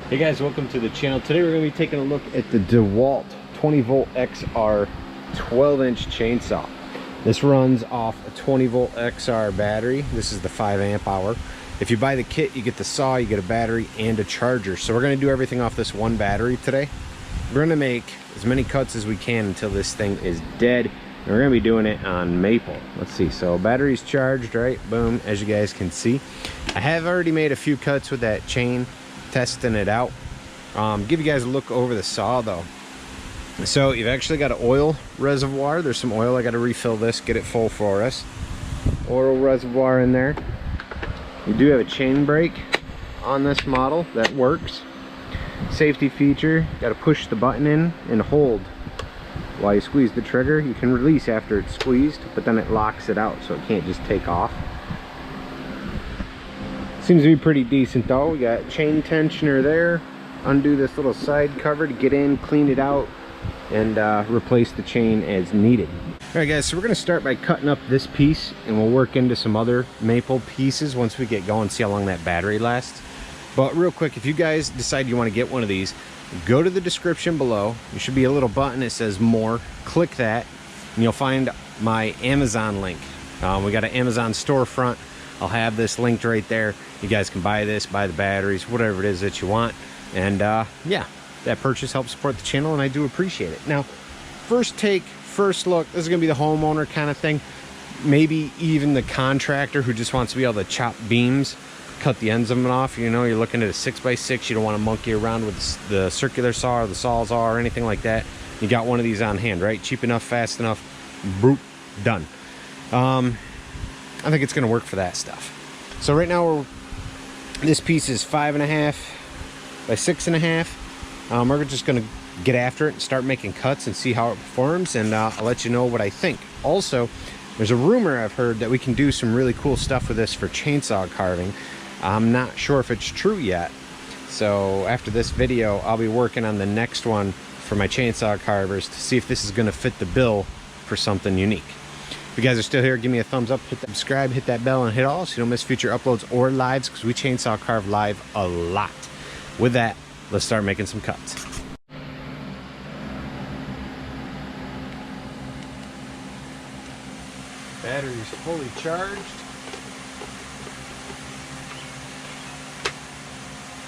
Hey guys, welcome to the channel. Today we're going to be taking a look at the Dewalt 20 volt XR 12-inch chainsaw. This runs off a 20 volt XR battery. This is the 5 amp hour. If you buy the kit, you get the saw, you get a battery and a charger. So we're going to do everything off this one battery today. We're going to make as many cuts as we can until this thing is dead. And we're going to be doing it on maple. Let's see, so battery's charged, right? Boom, as you guys can see. I have already made a few cuts with that chain, testing it out. Give you guys a look over the saw though. So you've actually got an oil reservoir. There's some oil. I got to refill this, get it full for us. Oil reservoir in there. You do have a chain brake on this model that works. Safety feature, got to push the button in and hold while you squeeze the trigger. You can release after it's squeezed, but then it locks it out so it can't just take off. Seems to be pretty decent though. We got chain tensioner there. Undo this little side cover to get in, clean it out, and replace the chain as needed. All right guys, so we're going to start by cutting up this piece, and we'll work into some other maple pieces once we get going, see how long that battery lasts. But real quick, if you guys decide you want to get one of these, go to the description below. There should be a little button that says more. Click that and you'll find my Amazon link. We got an Amazon storefront. I'll have this linked right there. You guys can buy this, buy the batteries, whatever it is that you want. And yeah, that purchase helps support the channel, and I do appreciate it. Now, first take, first look, this is gonna be the homeowner kind of thing. Maybe even the contractor who just wants to be able to chop beams, cut the ends of them off. You know, you're looking at a 6x6, you don't want to monkey around with the circular saw or the sawzall or anything like that. You got one of these on hand, right? Cheap enough, fast enough, boop, done. I think it's gonna work for that stuff. So right now this piece is 5.5 by 6.5. We're just gonna get after it and start making cuts and see how it performs, and I'll let you know what I think. Also, there's a rumor I've heard that we can do some really cool stuff with this for chainsaw carving. I'm not sure if it's true yet. So after this video, I'll be working on the next one for my chainsaw carvers to see if this is gonna fit the bill for something unique. If you guys are still here, give me a thumbs up, hit that subscribe, hit that bell, and hit all so you don't miss future uploads or lives, because we chainsaw carve live a lot. With that, let's start making some cuts. Battery's fully charged.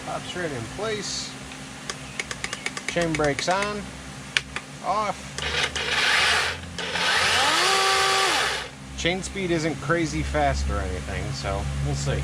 Pops right in place. Chain brake's on, off. Chain speed isn't crazy fast or anything, so we'll see.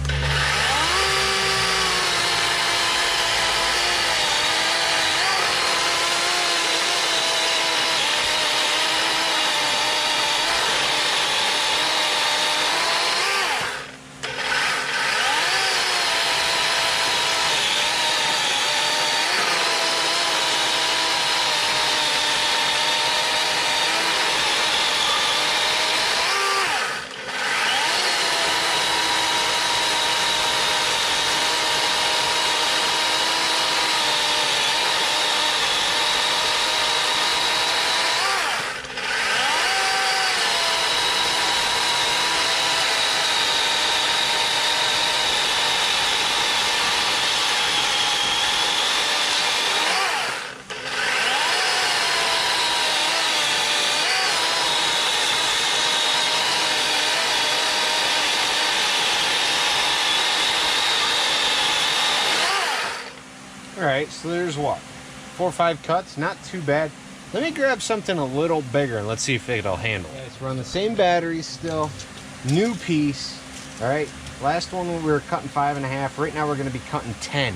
Alright, so there's what? 4 or 5 cuts, not too bad. Let me grab something a little bigger and let's see if it'll handle. Okay, so we're on the same batteries still. New piece. Alright, last one we were cutting 5.5. Right now we're going to be cutting 10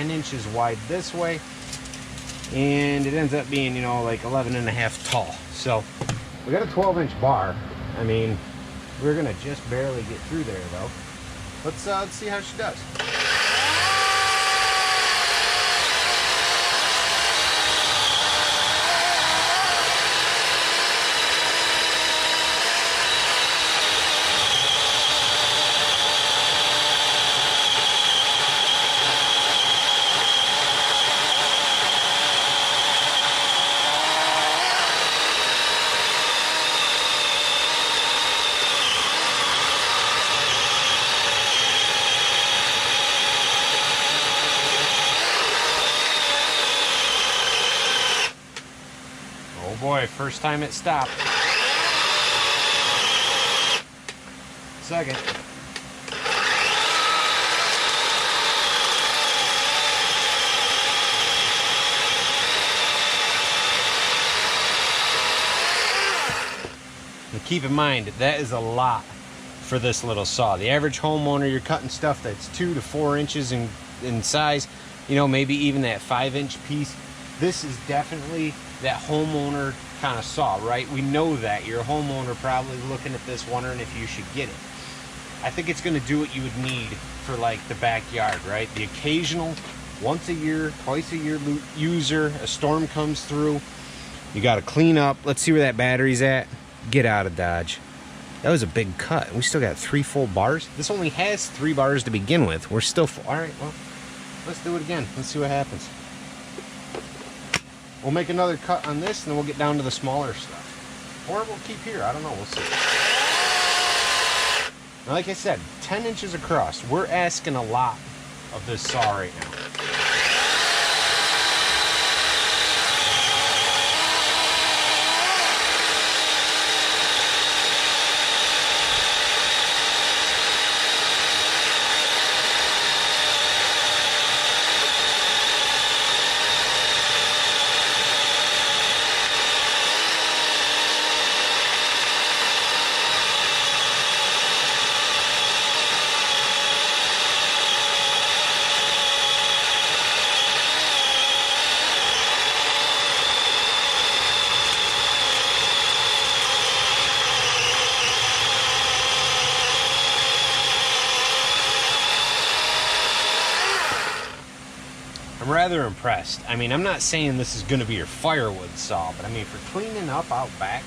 inches wide this way. And it ends up being, you know, like 11.5 tall. So we got a 12-inch bar. I mean, we're going to just barely get through there though. Let's see how she does. Oh boy, first time it stopped. Second. And keep in mind, that is a lot for this little saw. The average homeowner, you're cutting stuff that's 2 to 4 inches in size, you know, maybe even that 5-inch piece. This is definitely that homeowner kind of saw, right? We know that. You're a homeowner probably looking at this wondering if you should get it. I think it's going to do what you would need for like the backyard, right? The occasional, once a year, twice a year user, a storm comes through, you got to clean up. Let's see where that battery's at. Get out of Dodge. That was a big cut. We still got 3 full bars. This only has 3 bars to begin with. We're still full. All right, well, let's do it again. Let's see what happens. We'll make another cut on this, and then we'll get down to the smaller stuff. Or we'll keep here. I don't know. We'll see. Now, like I said, 10 inches across. We're asking a lot of this saw right now. I'm rather impressed. I mean, I'm not saying this is going to be your firewood saw, but I mean, for cleaning up out back,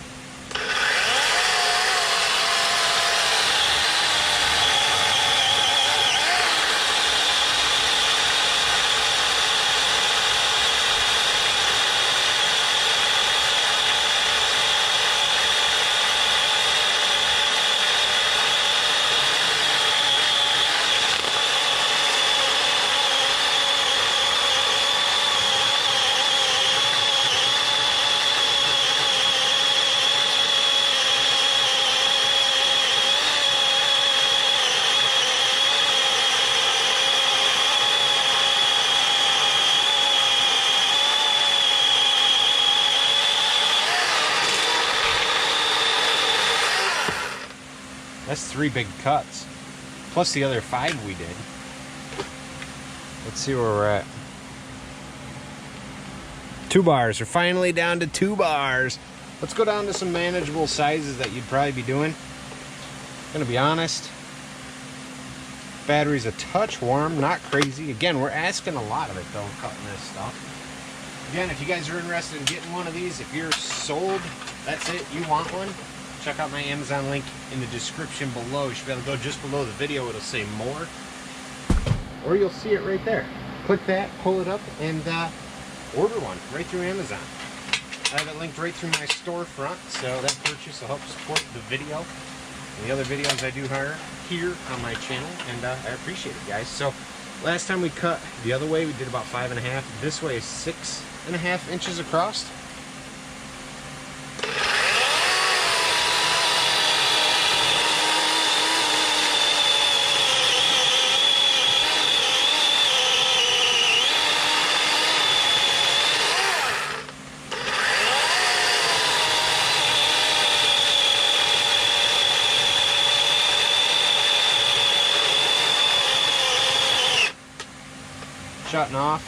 that's 3 big cuts, plus the other 5 we did. Let's see where we're at. 2 bars. We're finally down to 2 bars. Let's go down to some manageable sizes that you'd probably be doing. Gonna be honest, battery's a touch warm, not crazy. Again, we're asking a lot of it though, cutting this stuff. Again, if you guys are interested in getting one of these, if you're sold, that's it, you want one, check out my Amazon link in the description below. You should be able to go just below the video, it'll say more. Or you'll see it right there. Click that, pull it up, and order one right through Amazon. I have it linked right through my storefront, so that purchase will help support the video and the other videos I do here on my channel, and I appreciate it, guys. So last time we cut the other way, we did about 5.5. This way is 6.5 inches across. Shutting off.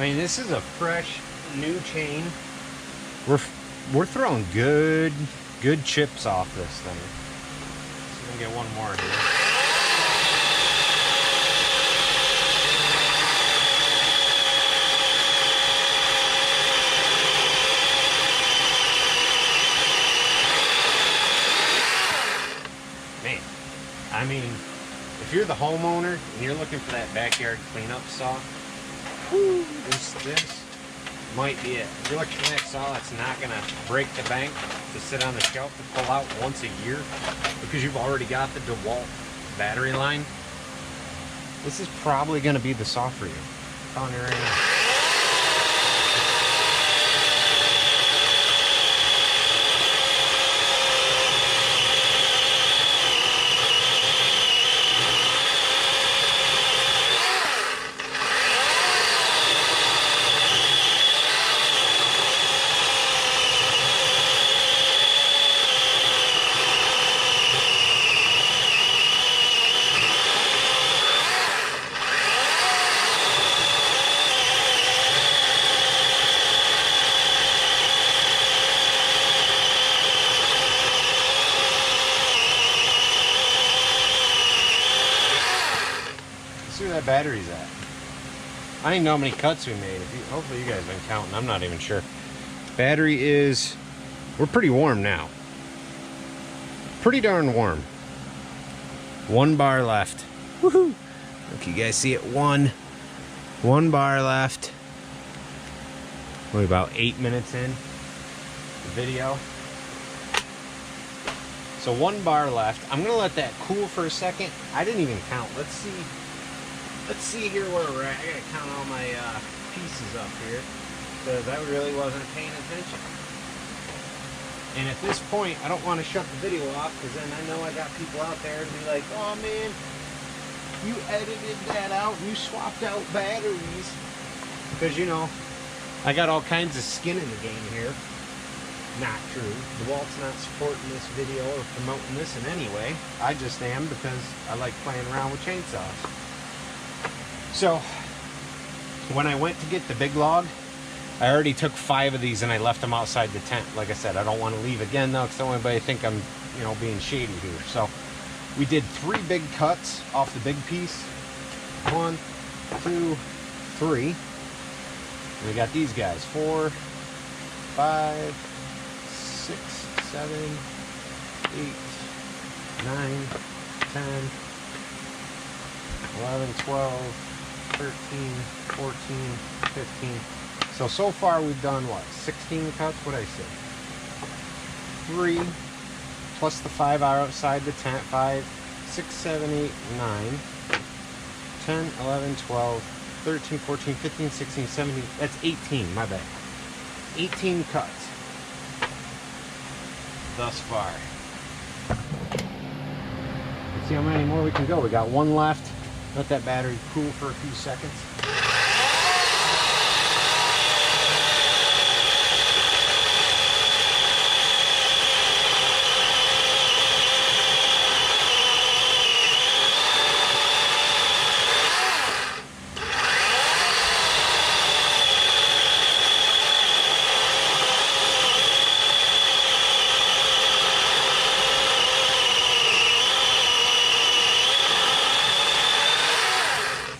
mean, this is a fresh, new chain. We're throwing good chips off this thing. So we're gonna get one more here. Man, I mean, if you're the homeowner and you're looking for that backyard cleanup saw, whoo, this might be it. If you're looking for that saw that's not gonna break the bank to sit on the shelf to pull out once a year because you've already got the Dewalt battery line, this is probably gonna be the saw for you. I'm telling you right now. See where that battery's at. I don't even know how many cuts we made. Hopefully you guys have been counting. I'm not even sure. Battery is, we're pretty warm now. Pretty darn warm. 1 bar left. Woohoo! Look, you guys see it. One bar left. We're about 8 minutes in the video. So 1 bar left. I'm gonna let that cool for a second. I didn't even count. Let's see here where we're at. I gotta count all my pieces up here because I really wasn't paying attention. And at this point, I don't want to shut the video off because then I know I got people out there to be like, oh man, you edited that out, you swapped out batteries. Because, you know, I got all kinds of skin in the game here. Not true. Dewalt's not supporting this video or promoting this in any way. I just am because I like playing around with chainsaws. So, when I went to get the big log, I already took 5 of these and I left them outside the tent. Like I said, I don't want to leave again though, because I don't want anybody to think I'm, you know, being shady here. So, we did 3 big cuts off the big piece. 1, 2, 3. And we got these guys. 4, 5, 6, 7, 8, 9, 10, 11, 12, 13, 14, 15. So far we've done what? 16 cuts? What'd I say? 3 plus the 5 outside the tent. 5, 6, 7, 8, 9, 10, 11, 12, 13, 14, 15, 16, 17. That's 18, my bad. 18 cuts thus far. Let's see how many more we can go. We got 1 left. Let that battery cool for a few seconds.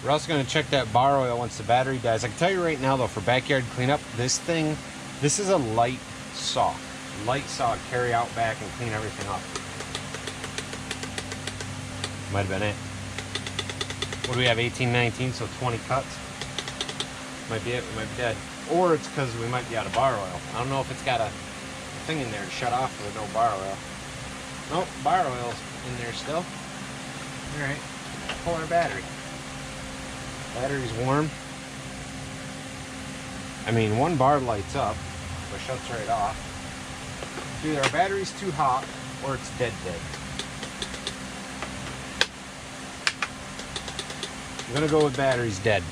We're also going to check that bar oil once the battery dies. I can tell you right now though, for backyard cleanup, this is a light saw. Light saw to carry out back and clean everything up. Might have been it. What do we have, 18, 19, so 20 cuts? Might be it, we might be dead. Or it's because we might be out of bar oil. I don't know if it's got a thing in there to shut off with no bar oil. Nope, bar oil's in there still. Alright, pull our battery. Battery's warm. I mean, 1 bar lights up, but shuts right off. So either our battery's too hot or it's dead. I'm gonna go with battery's dead.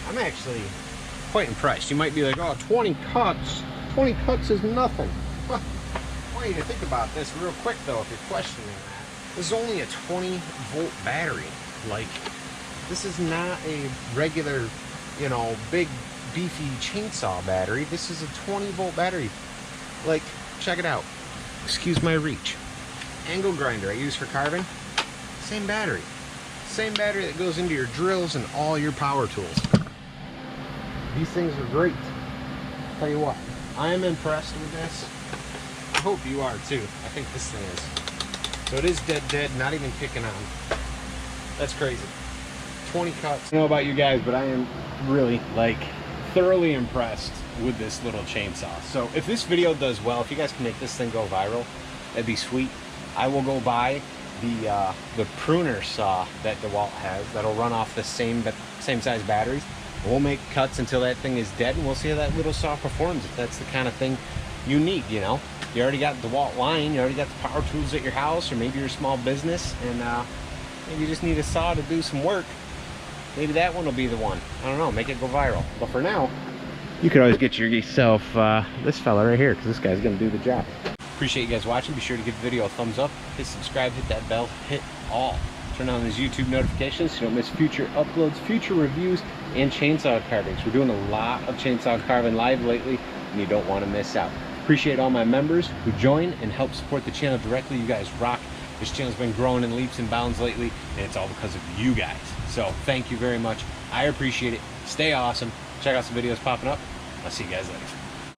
I'm actually quite impressed. You might be like, oh, 20 cuts. 20 cuts is nothing. Well, I want you to think about this real quick though, if you're questioning that. This is only a 20 volt battery. Like, This is not a regular, you know, big beefy chainsaw battery. This is a 20-volt battery. Like, check it out. Excuse my reach. Angle grinder I use for carving. Same battery. Same battery that goes into your drills and all your power tools. These things are great. Tell you what, I am impressed with this. I hope you are too. I think this thing is. So it is dead, not even kicking on. That's crazy. 20 cuts. I don't know about you guys, but I am really, like, thoroughly impressed with this little chainsaw. So if this video does well, if you guys can make this thing go viral, that'd be sweet. I will go buy the pruner saw that Dewalt has that'll run off the same size batteries. We'll make cuts until that thing is dead, and we'll see how that little saw performs, if that's the kind of thing you need, you know. You already got the Dewalt line, you already got the power tools at your house, or maybe your small business, and maybe you just need a saw to do some work. Maybe that one will be the one. I don't know, make it go viral. But for now, you could always get yourself this fella right here, because this guy's gonna do the job. Appreciate you guys watching. Be sure to give the video a thumbs up, hit subscribe, hit that bell, hit all. Turn on those YouTube notifications so you don't miss future uploads, future reviews, and chainsaw carvings. We're doing a lot of chainsaw carving live lately, and you don't want to miss out. Appreciate all my members who join and help support the channel directly. You guys rock. This channel's been growing in leaps and bounds lately, and it's all because of you guys. So thank you very much. I appreciate it. Stay awesome. Check out some videos popping up. I'll see you guys later.